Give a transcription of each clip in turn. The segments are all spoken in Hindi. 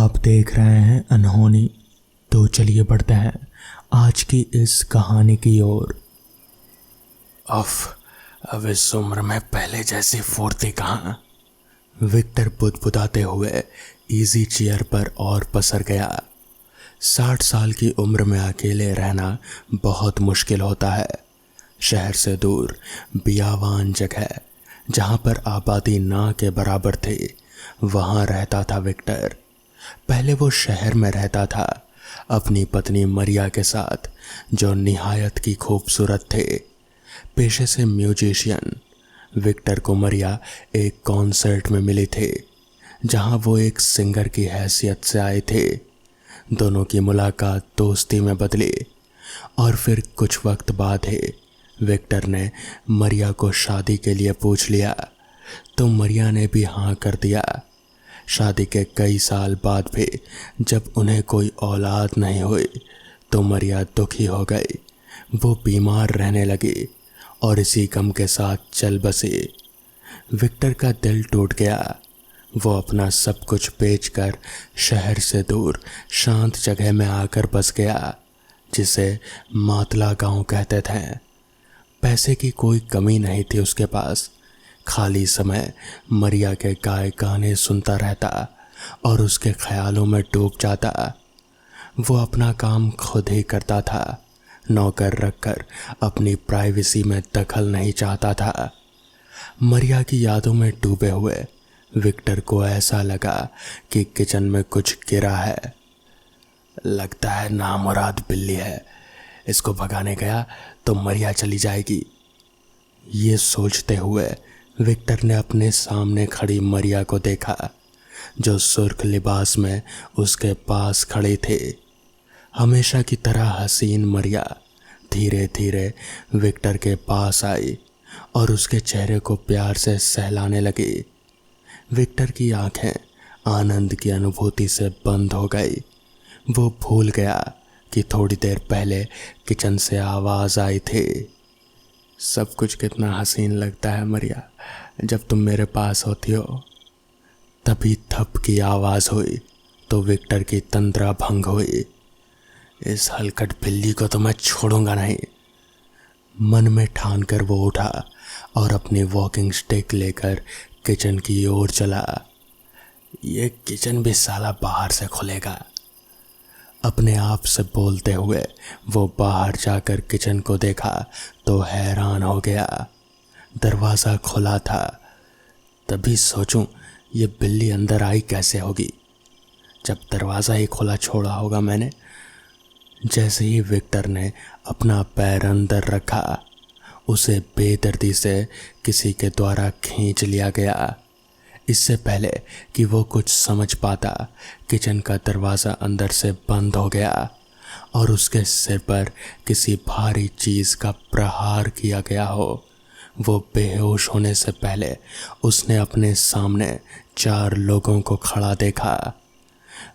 आप देख रहे हैं अनहोनी। तो चलिए बढ़ते हैं आज की इस कहानी की ओर। अब इस उम्र में पहले जैसी फुर्ती कहाँ। विक्टर बुदबुदाते हुए इजी चेयर पर और पसर गया। 60 साल की उम्र में अकेले रहना बहुत मुश्किल होता है। शहर से दूर बियावान जगह जहाँ पर आबादी ना के बराबर थी, वहाँ रहता था विक्टर। पहले वो शहर में रहता था अपनी पत्नी मरिया के साथ, जो निहायत की खूबसूरत थे। पेशे से म्यूजिशियन, विक्टर को मरिया एक कॉन्सर्ट में मिली थी जहां वो एक सिंगर की हैसियत से आए थे। दोनों की मुलाकात दोस्ती में बदली और फिर कुछ वक्त बाद ही विक्टर ने मरिया को शादी के लिए पूछ लिया, तो मरिया ने भी हाँ कर दिया। शादी के कई साल बाद भी जब उन्हें कोई औलाद नहीं हुई तो मरिया दुखी हो गई। वो बीमार रहने लगी और इसी गम के साथ चल बसी। विक्टर का दिल टूट गया। वो अपना सब कुछ बेचकर शहर से दूर शांत जगह में आकर बस गया, जिसे मातला गांव कहते थे। पैसे की कोई कमी नहीं थी उसके पास। खाली समय मरिया के गाए गाने सुनता रहता और उसके ख्यालों में डूब जाता। वो अपना काम खुद ही करता था, नौकर रखकर अपनी प्राइवेसी में दखल नहीं चाहता था। मरिया की यादों में डूबे हुए विक्टर को ऐसा लगा कि किचन में कुछ गिरा है। लगता है नामुराद बिल्ली है, इसको भगाने गया तो मरिया चली जाएगी। ये सोचते हुए विक्टर ने अपने सामने खड़ी मरिया को देखा, जो सुर्ख लिबास में उसके पास खड़ी थी। हमेशा की तरह हसीन मरिया धीरे धीरे विक्टर के पास आई और उसके चेहरे को प्यार से सहलाने लगी। विक्टर की आंखें आनंद की अनुभूति से बंद हो गई। वो भूल गया कि थोड़ी देर पहले किचन से आवाज़ आई थी। सब कुछ कितना हसीन लगता है मरिया, जब तुम मेरे पास होती हो। तभी थप की आवाज़ हुई तो विक्टर की तंद्रा भंग हुई। इस हलकट बिल्ली को तो मैं छोड़ूंगा नहीं। मन में ठान कर वो उठा और अपनी वॉकिंग स्टिक लेकर किचन की ओर चला। ये किचन भी साला बाहर से खुलेगा। अपने आप से बोलते हुए वो बाहर जाकर किचन को देखा तो हैरान हो गया। दरवाज़ा खुला था। तभी सोचूं ये बिल्ली अंदर आई कैसे होगी, जब दरवाज़ा ही खुला छोड़ा होगा मैंने। जैसे ही विक्टर ने अपना पैर अंदर रखा, उसे बेदर्दी से किसी के द्वारा खींच लिया गया। इससे पहले कि वो कुछ समझ पाता, किचन का दरवाज़ा अंदर से बंद हो गया और उसके सिर पर किसी भारी चीज़ का प्रहार किया गया हो। वो बेहोश होने से पहले उसने अपने सामने 4 लोगों को खड़ा देखा।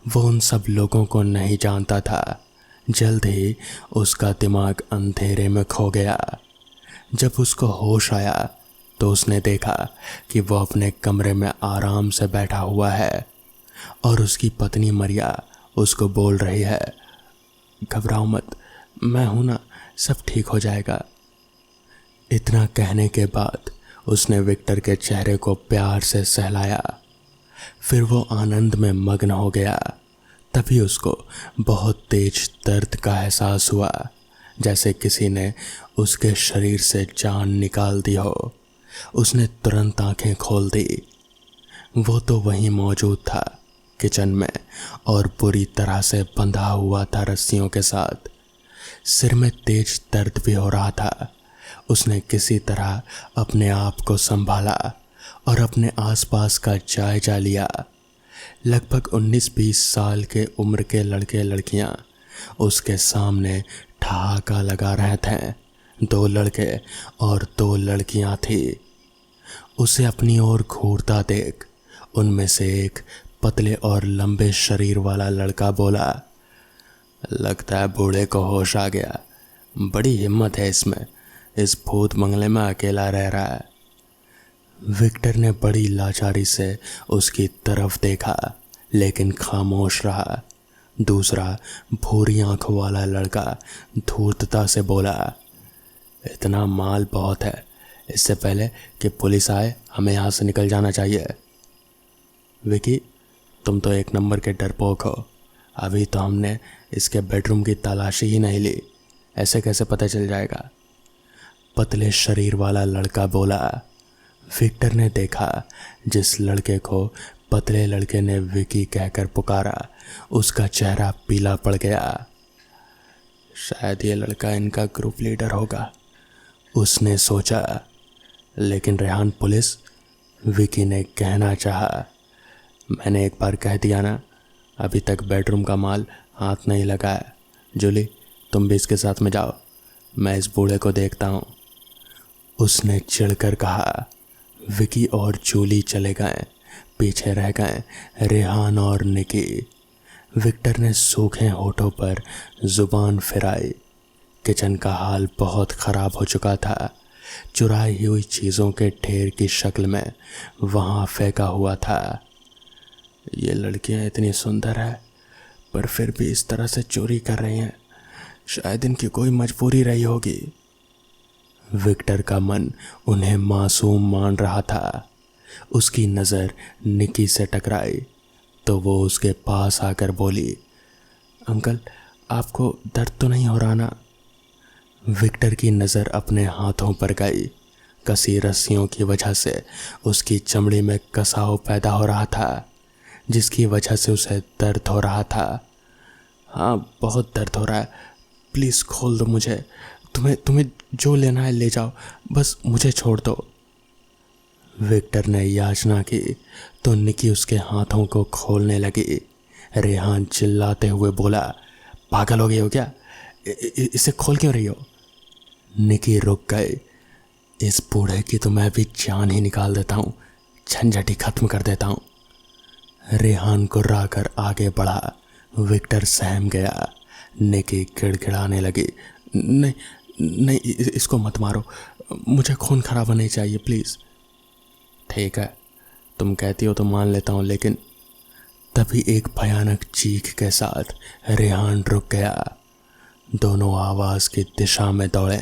वो उन सब लोगों को नहीं जानता था। जल्द ही उसका दिमाग अंधेरे में खो गया। जब उसको होश आया तो उसने देखा कि वो अपने कमरे में आराम से बैठा हुआ है और उसकी पत्नी मरिया उसको बोल रही है, घबराओ मत, मैं हूं ना, सब ठीक हो जाएगा। इतना कहने के बाद उसने विक्टर के चेहरे को प्यार से सहलाया। फिर वो आनंद में मग्न हो गया। तभी उसको बहुत तेज दर्द का एहसास हुआ, जैसे किसी ने उसके शरीर से जान निकाल दी हो। उसने तुरंत आंखें खोल दी। वो तो वहीं मौजूद था, किचन में, और बुरी तरह से बंधा हुआ था रस्सियों के साथ। सिर में तेज दर्द भी हो रहा था। उसने किसी तरह अपने आप को संभाला और अपने आसपास का जायजा लिया। लगभग 19-20 साल के उम्र के लड़के लड़कियां उसके सामने ठहाका लगा रहे थे। 2 लड़के और 2 लड़कियां थी। उसे अपनी ओर घूरता देख उनमें से एक पतले और लंबे शरीर वाला लड़का बोला, लगता है बूढ़े को होश आ गया। बड़ी हिम्मत है इसमें, इस भूत बंगले में अकेला रह रहा है। विक्टर ने बड़ी लाचारी से उसकी तरफ देखा, लेकिन खामोश रहा। दूसरा भूरी आंखों वाला लड़का धूर्तता से बोला, इतना माल बहुत है, इससे पहले कि पुलिस आए हमें यहाँ से निकल जाना चाहिए। विकी, तुम तो एक नंबर के डरपोक हो। अभी तो हमने इसके बेडरूम की तलाशी ही नहीं ली, ऐसे कैसे पता चल जाएगा? पतले शरीर वाला लड़का बोला। विक्टर ने देखा जिस लड़के को पतले लड़के ने विकी कहकर पुकारा, उसका चेहरा पीला पड़ गया। शायद ये लड़का इनका ग्रुप लीडर होगा, उसने सोचा। लेकिन रेहान पुलिस, विकी ने कहना चाहा। मैंने एक बार कह दिया ना, अभी तक बेडरूम का माल हाथ नहीं लगा है। जूली, तुम भी इसके साथ में जाओ, मैं इस बूढ़े को देखता हूँ, उसने चिढ़कर कहा। विकी और जूली चले गए। पीछे रह गए रेहान और निकी। विक्टर ने सूखे होठों पर जुबान फिराई। किचन का हाल बहुत ख़राब हो चुका था। चुराई हुई चीज़ों के ढेर की शक्ल में वहाँ फेंका हुआ था। ये लड़कियाँ इतनी सुंदर है, पर फिर भी इस तरह से चोरी कर रही हैं। शायद इनकी कोई मजबूरी रही होगी। विक्टर का मन उन्हें मासूम मान रहा था। उसकी नज़र निकी से टकराई तो वो उसके पास आकर बोली, अंकल, आपको दर्द तो नहीं हो रहा ना? विक्टर की नज़र अपने हाथों पर गई। कसी रस्सियों की वजह से उसकी चमड़ी में कसाव पैदा हो रहा था, जिसकी वजह से उसे दर्द हो रहा था। हाँ, बहुत दर्द हो रहा है, प्लीज़ खोल दो मुझे। तुम्हें जो लेना है ले जाओ, बस मुझे छोड़ दो। विक्टर ने याचना की तो निकी उसके हाथों को खोलने लगी। रेहान चिल्लाते हुए बोला, पागल हो गई हो क्या? इसे खोल क्यों रही हो? निकी रुक गई। इस बूढ़े की तो मैं भी जान ही निकाल देता हूँ, झंझट ही खत्म कर देता हूँ। रेहान कुर्रा कर आगे बढ़ा। विक्टर सहम गया। निकी गिड़गिड़ाने लगी, नहीं नहीं, इसको मत मारो, मुझे खून खराबा नहीं चाहिए, प्लीज़। ठीक है, तुम कहती हो तो मान लेता हूँ, लेकिन तभी एक भयानक चीख के साथ रेहान रुक गया। दोनों आवाज़ की दिशा में दौड़े।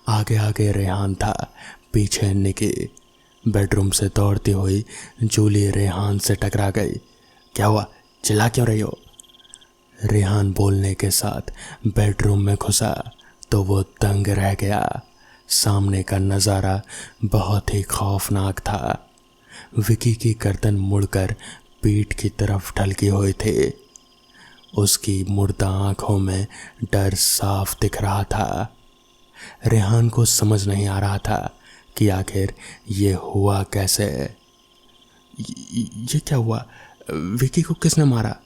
आगे आगे रेहान था, पीछे निकी। बेडरूम से दौड़ती हुई जूली रेहान से टकरा गई। क्या हुआ, चिल्ला क्यों रही हो? रेहान बोलने के साथ बेडरूम में घुसा तो वो दंग रह गया। सामने का नज़ारा बहुत ही खौफनाक था। विकी की गर्दन मुड़कर पीठ की तरफ ढलकी हुई थी। उसकी मुर्दा आंखों में डर साफ दिख रहा था। रेहान को समझ नहीं आ रहा था कि आखिर ये हुआ कैसे। ये क्या हुआ? विकी को किसने मारा?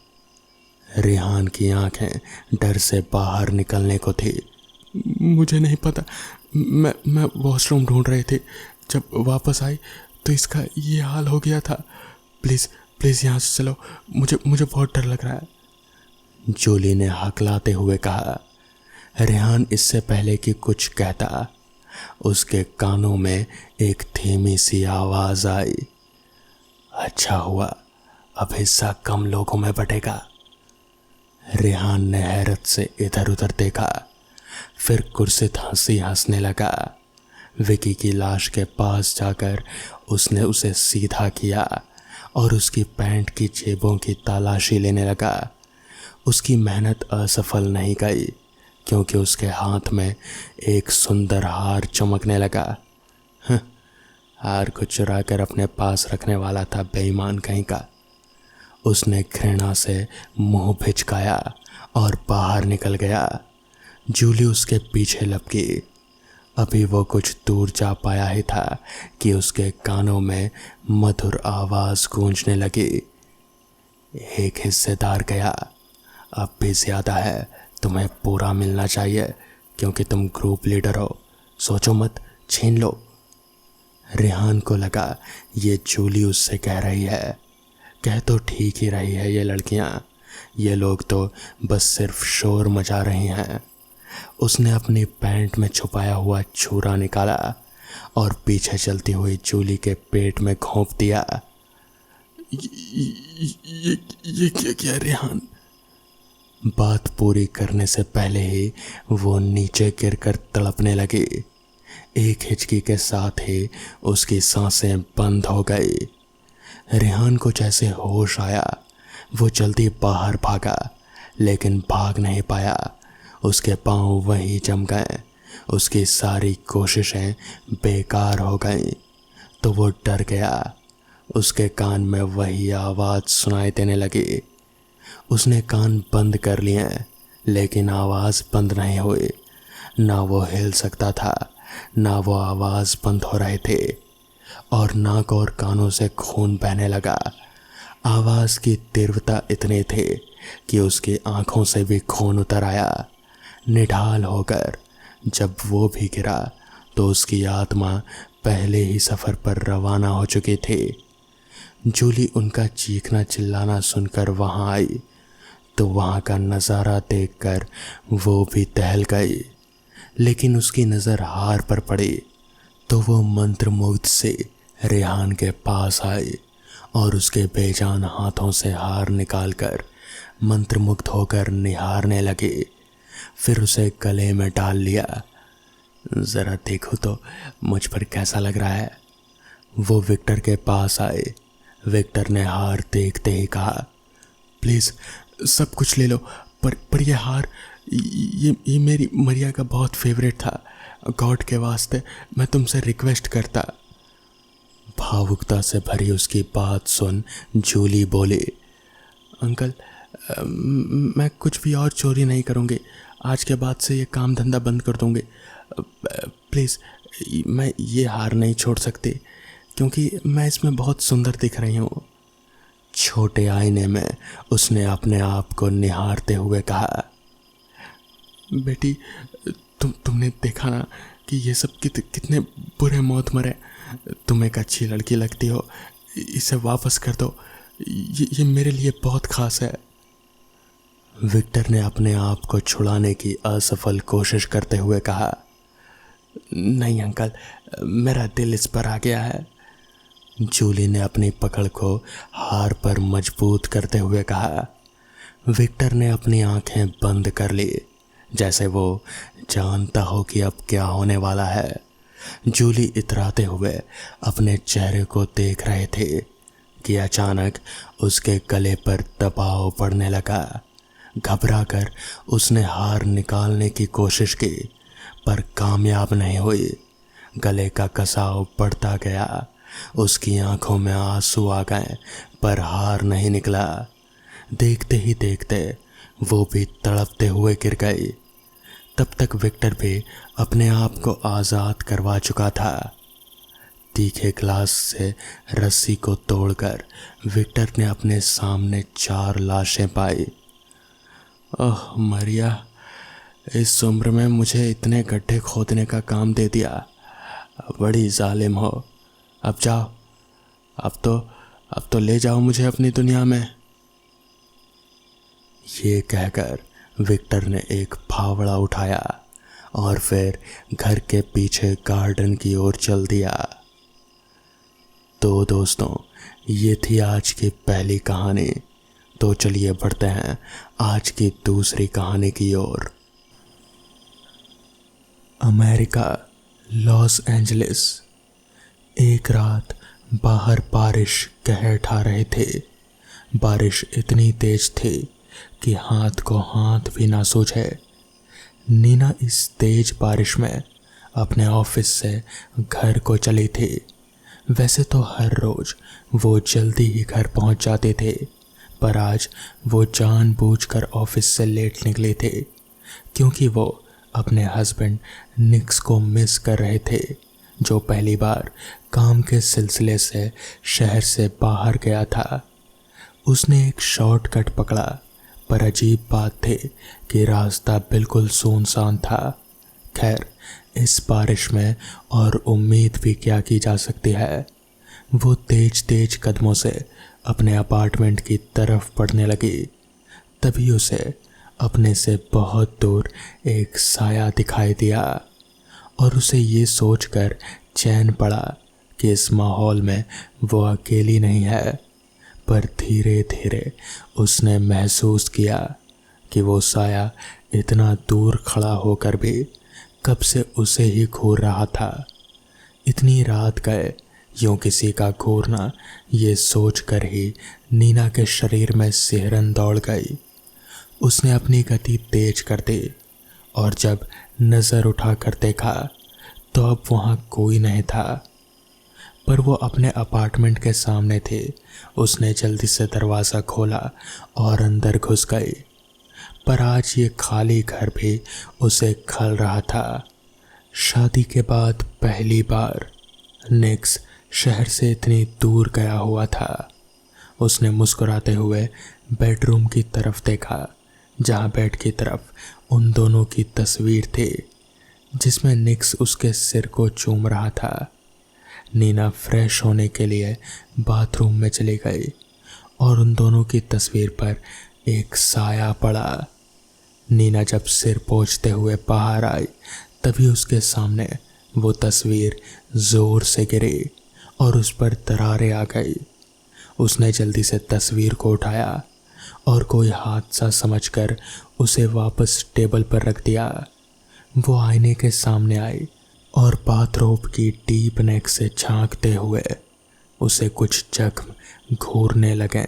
रेहान की आंखें डर से बाहर निकलने को थी। मुझे नहीं पता, मैं वॉशरूम ढूंढ रही थी, जब वापस आई तो इसका ये हाल हो गया था। प्लीज़ प्लीज़ यहाँ से चलो, मुझे बहुत डर लग रहा है, जूली ने हकलाते हुए कहा। रेहान इससे पहले कि कुछ कहता, उसके कानों में एक धीमी सी आवाज़ आई, अच्छा हुआ अब हिस्सा कम लोगों में बटेगा। रेहान ने हैरत से इधर उधर देखा, फिर कुर्सित हंसी हंसने लगा। विकी की लाश के पास जाकर उसने उसे सीधा किया और उसकी पैंट की जेबों की तलाशी लेने लगा। उसकी मेहनत असफल नहीं गई, क्योंकि उसके हाथ में एक सुंदर हार चमकने लगा। हार को चुरा कर अपने पास रखने वाला था बेईमान कहीं का। उसने घृणा से मुंह भिचकाया और बाहर निकल गया। जूली उसके पीछे लपकी। अभी वो कुछ दूर जा पाया ही था कि उसके कानों में मधुर आवाज़ गूंजने लगी, एक हिस्सेदार गया, अब भी ज़्यादा है, तुम्हें पूरा मिलना चाहिए, क्योंकि तुम ग्रुप लीडर हो, सोचो मत, छीन लो। रेहान को लगा ये जूली उससे कह रही है। कह तो ठीक ही रही है ये लड़कियाँ, ये लोग तो बस सिर्फ शोर मचा रही हैं। उसने अपनी पैंट में छुपाया हुआ छुरा निकाला और पीछे चलती हुई जूली के पेट में घोंप दिया। ये क्या क्या रेहान? बात पूरी करने से पहले ही वो नीचे गिरकर तड़पने लगी। एक हिचकी के साथ ही उसकी सांसें बंद हो गई। रेहान को जैसे होश आया, वो जल्दी बाहर भागा, लेकिन भाग नहीं पाया। उसके पांव वहीं जम गए। उसकी सारी कोशिशें बेकार हो गईं। तो वो डर गया। उसके कान में वही आवाज़ सुनाई देने लगी। उसने कान बंद कर लिए, लेकिन आवाज़ बंद नहीं हुई। ना वो हिल सकता था, ना वो आवाज़ बंद हो रहे थे, और नाक और कानों से खून बहने लगा। आवाज़ की तीव्रता इतनी थी कि उसकी आंखों से भी खून उतर आया। निढाल होकर जब वो भी गिरा तो उसकी आत्मा पहले ही सफ़र पर रवाना हो चुकी थी। जूली उनका चीखना चिल्लाना सुनकर वहाँ आई, तो वहाँ का नज़ारा देखकर वो भी दहल गई। लेकिन उसकी नज़र हार पर पड़ी, तो वो मंत्रमुग्ध से रेहान के पास आई और उसके बेजान हाथों से हार निकालकर मंत्रमुग्ध होकर निहारने लगी। फिर उसे गले में डाल लिया। ज़रा देखो तो मुझ पर कैसा लग रहा है। वो विक्टर के पास आए। विक्टर ने हार देखते ही कहा, प्लीज़ सब कुछ ले लो, पर यह हार, ये मेरी मरिया का बहुत फेवरेट था। गॉड के वास्ते मैं तुमसे रिक्वेस्ट करता। भावुकता से भरी उसकी बात सुन जूली बोली, अंकल, मैं कुछ भी और चोरी नहीं करूँगी। आज के बाद से ये काम धंधा बंद कर दूँगी। प्लीज़, मैं ये हार नहीं छोड़ सकती, क्योंकि मैं इसमें बहुत सुंदर दिख रही हूँ। छोटे आईने में उसने अपने आप को निहारते हुए कहा, बेटी, तुमने देखा ना कि ये सब कितने बुरे मौत मरे। तुम एक अच्छी लड़की लगती हो, इसे वापस कर दो। ये मेरे लिए बहुत खास है। विक्टर ने अपने आप को छुड़ाने की असफल कोशिश करते हुए कहा, नहीं अंकल, मेरा दिल इस पर आ गया है। जूली ने अपनी पकड़ को हार पर मजबूत करते हुए कहा। विक्टर ने अपनी आंखें बंद कर ली, जैसे वो जानता हो कि अब क्या होने वाला है। जूली इतराते हुए अपने चेहरे को देख रहे थे कि अचानक उसके गले पर दबाव पड़ने लगा। घबराकर उसने हार निकालने की कोशिश की, पर कामयाब नहीं हुई। गले का कसाव बढ़ता गया। उसकी आंखों में आंसू आ गए, पर हार नहीं निकला। देखते ही देखते वो भी तड़पते हुए गिर गई। तब तक विक्टर भी अपने आप को आज़ाद करवा चुका था। तीखे ग्लास से रस्सी को तोड़कर विक्टर ने अपने सामने 4 लाशें पाई। ओह मरिया, इस उम्र में मुझे इतने गड्ढे खोदने का काम दे दिया। बड़ी जालिम हो। अब जाओ, अब तो ले जाओ मुझे अपनी दुनिया में। ये कहकर विक्टर ने एक फावड़ा उठाया और फिर घर के पीछे गार्डन की ओर चल दिया। तो दोस्तों, ये थी आज की पहली कहानी। तो चलिए बढ़ते हैं आज की दूसरी कहानी की ओर। America, Los Angeles. एक रात बाहर बारिश कहर ढा रहे थे। बारिश इतनी तेज थी कि हाथ को हाथ भी ना सूझे। नीना इस तेज बारिश में अपने ऑफिस से घर को चली थी। वैसे तो हर रोज़ वो जल्दी ही घर पहुंच जाते थे, पर आज वो जानबूझकर ऑफिस से लेट निकले थे, क्योंकि वो अपने हस्बैंड निक्स को मिस कर रहे थे, जो पहली बार काम के सिलसिले से शहर से बाहर गया था। उसने एक शॉर्टकट पकड़ा, पर अजीब बात थी कि रास्ता बिल्कुल सुनसान था। खैर, इस बारिश में और उम्मीद भी क्या की जा सकती है। वो तेज तेज कदमों से अपने अपार्टमेंट की तरफ बढ़ने लगी। तभी उसे अपने से बहुत दूर एक साया दिखाई दिया, और उसे ये सोचकर चैन पड़ा कि इस माहौल में वो अकेली नहीं है। पर धीरे धीरे उसने महसूस किया कि वो साया इतना दूर खड़ा होकर भी कब से उसे ही घूर रहा था। इतनी रात गए यूं किसी का घूरना, ये सोच कर ही नीना के शरीर में सिहरन दौड़ गई। उसने अपनी गति तेज कर दी और जब नज़र उठा कर देखा तो अब वहाँ कोई नहीं था, पर वो अपने अपार्टमेंट के सामने थे। उसने जल्दी से दरवाज़ा खोला और अंदर घुस गई, पर आज ये खाली घर भी उसे खल रहा था। शादी के बाद पहली बार निक्स शहर से इतनी दूर गया हुआ था। उसने मुस्कुराते हुए बेडरूम की तरफ देखा, जहाँ बेड की तरफ उन दोनों की तस्वीर थी, जिसमें निक्स उसके सिर को चूम रहा था। नीना फ्रेश होने के लिए बाथरूम में चली गई और उन दोनों की तस्वीर पर एक साया पड़ा। नीना जब सिर पोंछते हुए बाहर आई तभी उसके सामने वो तस्वीर जोर से गिरी और उस पर दरारें आ गई। उसने जल्दी से तस्वीर को उठाया और कोई हादसा समझकर उसे वापस टेबल पर रख दिया। वो आईने के सामने आई और बाथरोब की डीप नेक से झांकते हुए उसे कुछ जख्म घूरने लगे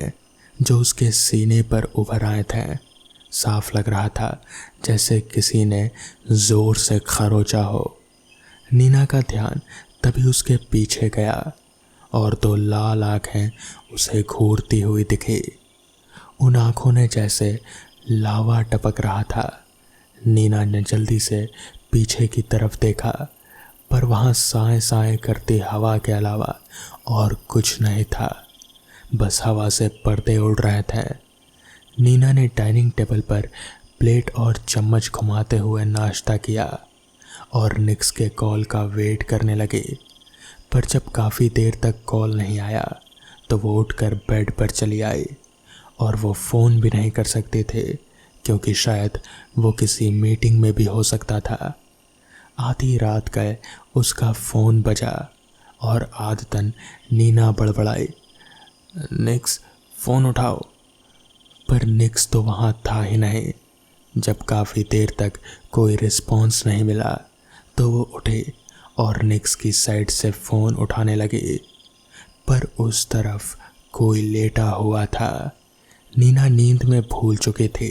जो उसके सीने पर उभर आए थे। साफ लग रहा था जैसे किसी ने जोर से खरोचा हो। नीना का ध्यान तभी उसके पीछे गया और दो लाल आंखें उसे घूरती हुई दिखी। उन आंखों ने जैसे लावा टपक रहा था। नीना ने जल्दी से पीछे की तरफ देखा, पर वहाँ साए साए करती हवा के अलावा और कुछ नहीं था। बस हवा से पर्दे उड़ रहे थे। नीना ने डाइनिंग टेबल पर प्लेट और चम्मच घुमाते हुए नाश्ता किया और निक्स के कॉल का वेट करने लगी। पर जब काफ़ी देर तक कॉल नहीं आया तो वो उठकर बेड पर चली आई और वो फ़ोन भी नहीं कर सकते थे क्योंकि शायद वो किसी मीटिंग में भी हो सकता था। आधी रात गए उसका फ़ोन बजा और आदतन नीना बड़बड़ाई, निक्स फ़ोन उठाओ। पर निक्स तो वहाँ था ही नहीं। जब काफ़ी देर तक कोई रिस्पॉन्स नहीं मिला तो वो उठे और निक्स की साइड से फ़ोन उठाने लगी, पर उस तरफ कोई लेटा हुआ था। नीना नींद में भूल चुके थे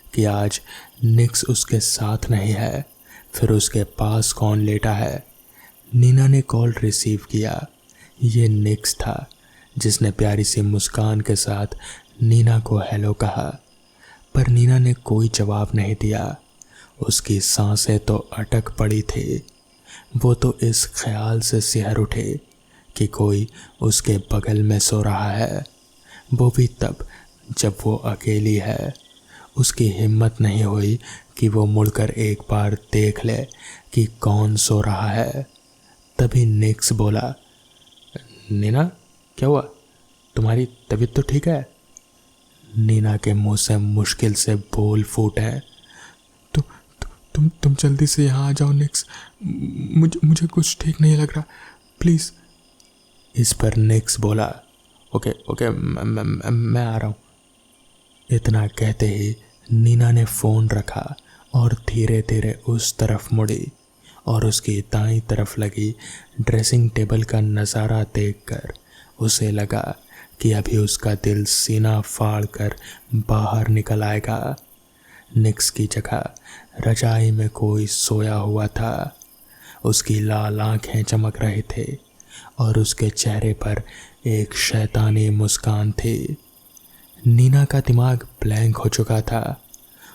कि आज निक्स उसके साथ नहीं है, फिर उसके पास कौन लेटा है। नीना ने कॉल रिसीव किया। ये निक्स था जिसने प्यारी सी मुस्कान के साथ नीना को हेलो कहा, पर नीना ने कोई जवाब नहीं दिया। उसकी सांसें तो अटक पड़ी थी। वो तो इस ख्याल से सिहर उठे कि कोई उसके बगल में सो रहा है, वो भी तब जब वो अकेली है। उसकी हिम्मत नहीं हुई कि वो मुड़कर एक बार देख ले कि कौन सो रहा है। तभी निक्स बोला, नीना क्या हुआ, तुम्हारी तबीयत तो ठीक है? नीना के मुंह से मुश्किल से बोल फूटे, तुम जल्दी से यहाँ आ जाओ निक्स, मुझे कुछ ठीक नहीं लग रहा, प्लीज़। इस पर निक्स बोला, ओके मैं आ रहा हूँ। इतना कहते ही नीना ने फ़ोन रखा और धीरे धीरे उस तरफ मुड़ी और उसकी दाईं तरफ लगी ड्रेसिंग टेबल का नज़ारा देखकर उसे लगा कि अभी उसका दिल सीना फाड़ कर बाहर निकल आएगा। निक्स की जगह रजाई में कोई सोया हुआ था। उसकी लाल आंखें चमक रहे थे और उसके चेहरे पर एक शैतानी मुस्कान थी। नीना का दिमाग ब्लैंक हो चुका था।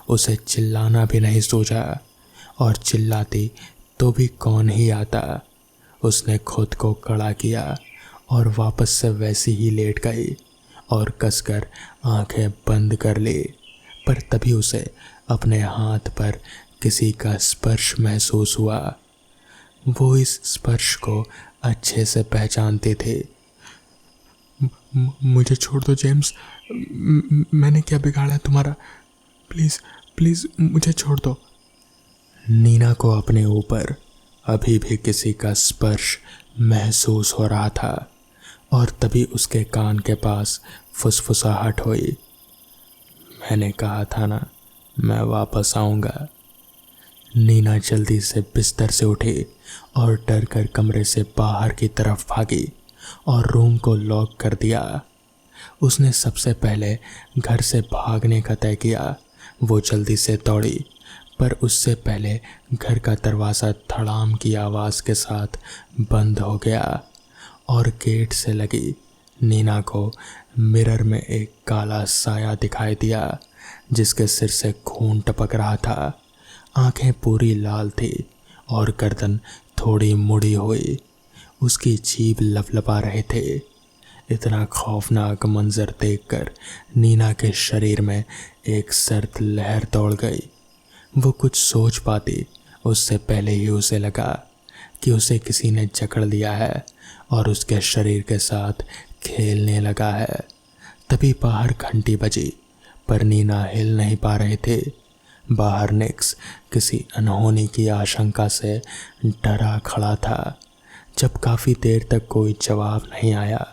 उसे चिल्लाना भी नहीं सूझा और चिल्लाती तो भी कौन ही आता। उसने खुद को कड़ा किया और वापस से वैसी ही लेट गई और कसकर आंखें बंद कर ली। पर तभी उसे अपने हाथ पर किसी का स्पर्श महसूस हुआ। वो इस स्पर्श को अच्छे से पहचानते थे। मुझे छोड़ दो जेम्स, मैंने क्या बिगाड़ा है तुम्हारा, प्लीज़ मुझे छोड़ दो। नीना को अपने ऊपर अभी भी किसी का स्पर्श महसूस हो रहा था और तभी उसके कान के पास फुसफुसाहट हुई। मैंने कहा था ना, मैं वापस आऊँगा। नीना जल्दी से बिस्तर से उठी और डर कर कमरे से बाहर की तरफ भागी और रूम को लॉक कर दिया। उसने सबसे पहले घर से भागने का तय किया। वो जल्दी से दौड़ी, पर उससे पहले घर का दरवाज़ा धड़ाम की आवाज़ के साथ बंद हो गया और गेट से लगी नीना को मिरर में एक काला साया दिखाई दिया जिसके सिर से खून टपक रहा था। आंखें पूरी लाल थी और गर्दन थोड़ी मुड़ी हुई। उसकी जीभ लपलपा रहे थे। इतना खौफनाक मंजर देखकर नीना के शरीर में एक सर्द लहर दौड़ गई। वो कुछ सोच पाती उससे पहले ही उसे लगा कि उसे किसी ने जकड़ लिया है और उसके शरीर के साथ खेलने लगा है। तभी बाहर घंटी बजी, पर नीना हिल नहीं पा रहे थे। बाहर निक्स किसी अनहोनी की आशंका से डरा खड़ा था। जब काफ़ी देर तक कोई जवाब नहीं आया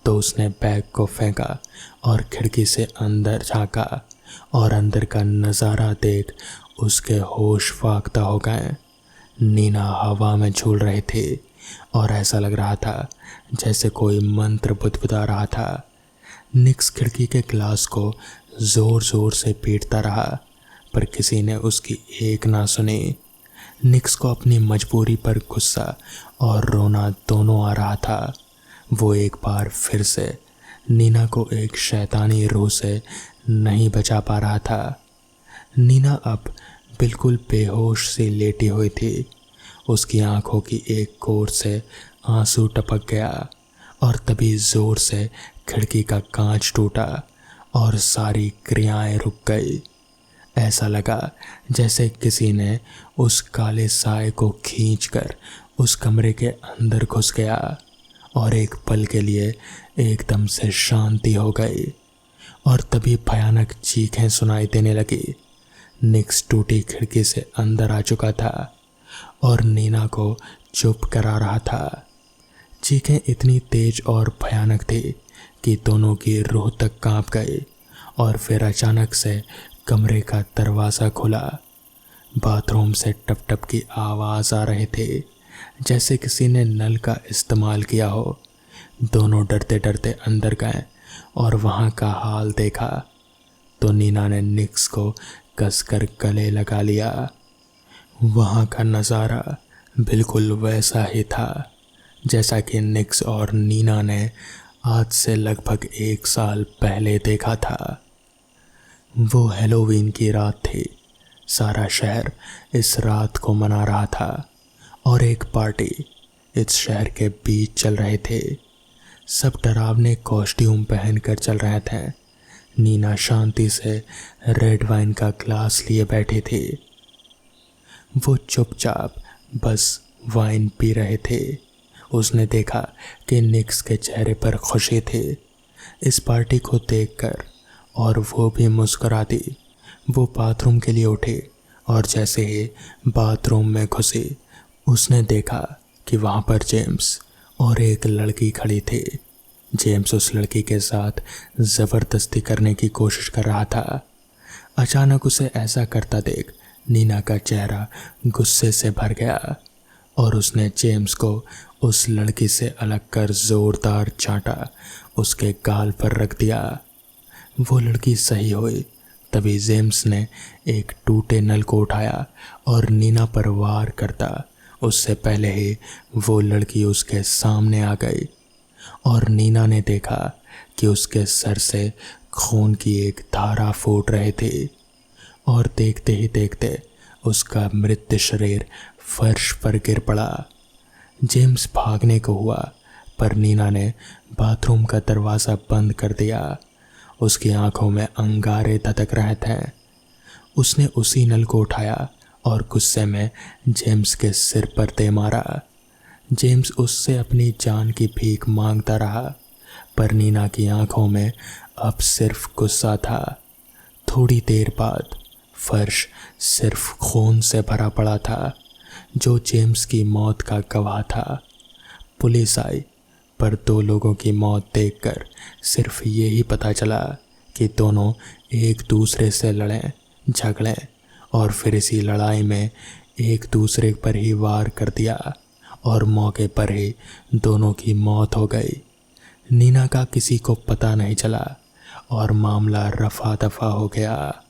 तो उसने बैग को फेंका और खिड़की से अंदर झांका और अंदर का नज़ारा देख उसके होश फाख्ता हो गए। नीना हवा में झूल रहे थे और ऐसा लग रहा था जैसे कोई मंत्र बुदबुदा रहा था। निक्स खिड़की के ग्लास को ज़ोर ज़ोर से पीटता रहा, पर किसी ने उसकी एक ना सुनी। निक्स को अपनी मजबूरी पर गुस्सा और रोना दोनों आ रहा था। वो एक बार फिर से नीना को एक शैतानी रूह से नहीं बचा पा रहा था। नीना अब बिल्कुल बेहोश सी लेटी हुई थी। उसकी आंखों की एक कोर से आंसू टपक गया और तभी ज़ोर से खिड़की का कांच टूटा और सारी क्रियाएं रुक गई। ऐसा लगा जैसे किसी ने उस काले साए को खींचकर उस कमरे के अंदर घुस गया और एक पल के लिए एकदम से शांति हो गई। और तभी भयानक चीखें सुनाई देने लगी। निक्स टूटी खिड़की से अंदर आ चुका था और नीना को चुप करा रहा था। चीखें इतनी तेज और भयानक थी कि दोनों की रूह तक कांप गई। और फिर अचानक से कमरे का दरवाज़ा खुला। बाथरूम से टप टप की आवाज़ आ रहे थे, जैसे किसी ने नल का इस्तेमाल किया हो। दोनों डरते डरते अंदर गए और वहाँ का हाल देखा तो नीना ने निक्स को कसकर गले लगा लिया। वहाँ का नज़ारा बिल्कुल वैसा ही था जैसा कि निक्स और नीना ने आज से लगभग 1 साल पहले देखा था। वो हैलोवीन की रात थी। सारा शहर इस रात को मना रहा था और एक पार्टी इस शहर के बीच चल रहे थे। सब डरावने कॉस्ट्यूम पहनकर चल रहे थे। नीना शांति से रेड वाइन का ग्लास लिए बैठी थी। वो चुपचाप बस वाइन पी रहे थे। उसने देखा कि निक्स के चेहरे पर खुशी थी इस पार्टी को देखकर और वो भी मुस्कुरा दी। वो बाथरूम के लिए उठी और जैसे ही बाथरूम में घुसी उसने देखा कि वहाँ पर जेम्स और एक लड़की खड़ी थी। जेम्स उस लड़की के साथ ज़बरदस्ती करने की कोशिश कर रहा था। अचानक उसे ऐसा करता देख नीना का चेहरा गुस्से से भर गया और उसने जेम्स को उस लड़की से अलग कर ज़ोरदार चांटा उसके गाल पर रख दिया। वो लड़की सही हुई। तभी जेम्स ने एक टूटे नल को उठाया और नीना पर वार करता उससे पहले ही वो लड़की उसके सामने आ गई और नीना ने देखा कि उसके सर से खून की एक धारा फूट रही थी और देखते ही देखते उसका मृत शरीर फर्श पर गिर पड़ा। जेम्स भागने को हुआ पर नीना ने बाथरूम का दरवाज़ा बंद कर दिया। उसकी आंखों में अंगारे धधक रहे थे। उसने उसी नल को उठाया और गुस्से में जेम्स के सिर पर दे मारा। जेम्स उससे अपनी जान की भीख मांगता रहा, पर नीना की आंखों में अब सिर्फ गुस्सा था। थोड़ी देर बाद फर्श सिर्फ खून से भरा पड़ा था, जो जेम्स की मौत का गवाह था। पुलिस आई पर 2 लोगों की मौत देखकर सिर्फ यही पता चला कि दोनों एक दूसरे से लड़ें, झगड़ें और फिर इसी लड़ाई में एक दूसरे पर ही वार कर दिया और मौके पर ही दोनों की मौत हो गई। नीना का किसी को पता नहीं चला और मामला रफा दफा हो गया।